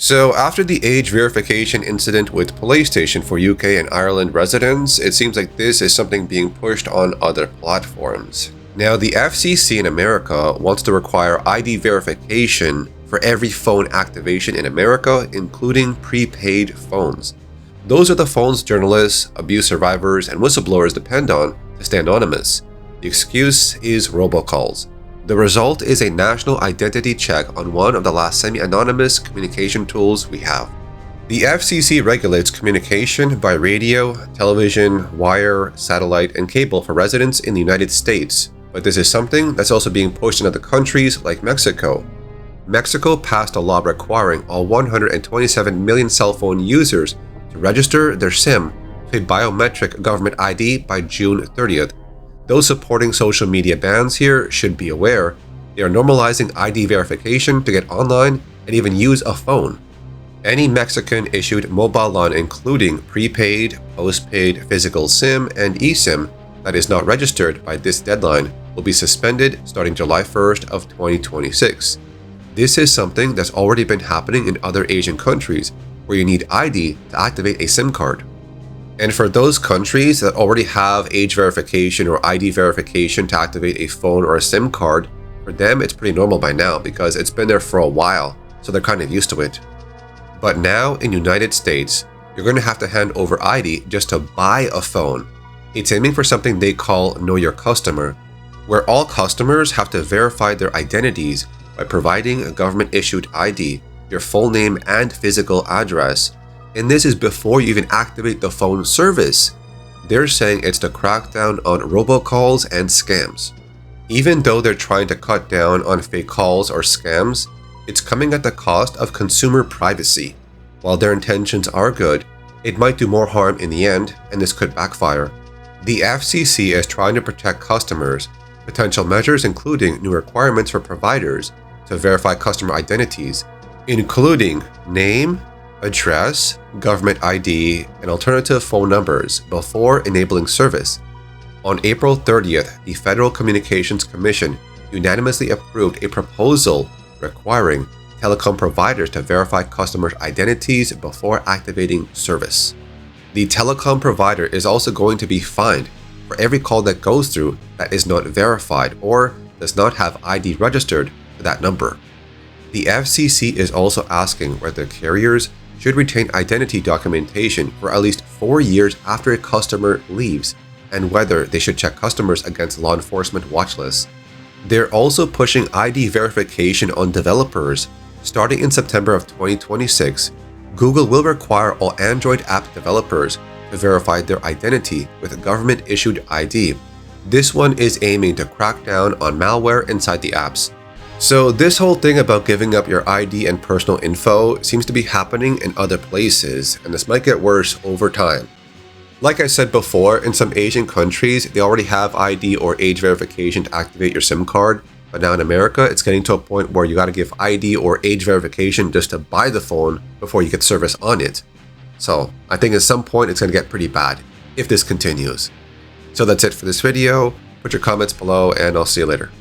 So after the age verification incident with PlayStation for UK and Ireland residents, it seems like this is something being pushed on other platforms. Now, the FCC in America wants to require ID verification for every phone activation in America, including prepaid phones. Those are the phones journalists, abuse survivors, and whistleblowers depend on to stay anonymous. The excuse is robocalls. The result is a national identity check on one of the last semi-anonymous communication tools we have. The FCC regulates communication by radio, television, wire, satellite, and cable for residents in the United States, but this is something that's also being pushed in other countries like Mexico. Mexico passed a law requiring all 127 million cell phone users to register their SIM to a biometric government ID by June 30th. Those supporting social media bans here should be aware they are normalizing ID verification to get online and even use a phone. Any Mexican-issued mobile line including prepaid, postpaid, physical SIM, and eSIM that is not registered by this deadline will be suspended starting July 1st of 2026. This is something that's already been happening in other Asian countries where you need ID to activate a SIM card. And for those countries that already have age verification or ID verification to activate a phone or a SIM card, for them it's pretty normal by now because it's been there for a while, so they're kind of used to it. But now in United States, you're going to have to hand over ID just to buy a phone. It's aiming for something they call Know Your Customer, where all customers have to verify their identities by providing a government-issued ID, your full name and physical address. And this is before you even activate the phone service. They're saying it's to crack down on robocalls and scams. Even though they're trying to cut down on fake calls or scams, it's coming at the cost of consumer privacy. While their intentions are good, it might do more harm in the end, and this could backfire. The FCC is trying to protect customers. Potential measures including new requirements for providers to verify customer identities, including name, address, government ID, and alternative phone numbers before enabling service. On April 30th, the Federal Communications Commission unanimously approved a proposal requiring telecom providers to verify customers' identities before activating service. The telecom provider is also going to be fined for every call that goes through that is not verified or does not have ID registered for that number. The FCC is also asking whether carriers should retain identity documentation for at least 4 years after a customer leaves, and whether they should check customers against law enforcement watch lists. They're also pushing ID verification on developers. Starting in September of 2026, Google will require all Android app developers to verify their identity with a government-issued ID. This one is aiming to crack down on malware inside the apps. So this whole thing about giving up your ID and personal info seems to be happening in other places, and this might get worse over time. Like I said before, in some Asian countries, they already have ID or age verification to activate your SIM card, but now in America, it's getting to a point where you gotta give ID or age verification just to buy the phone before you get service on it. So I think at some point it's gonna get pretty bad if this continues. So that's it for this video. Put your comments below and I'll see you later.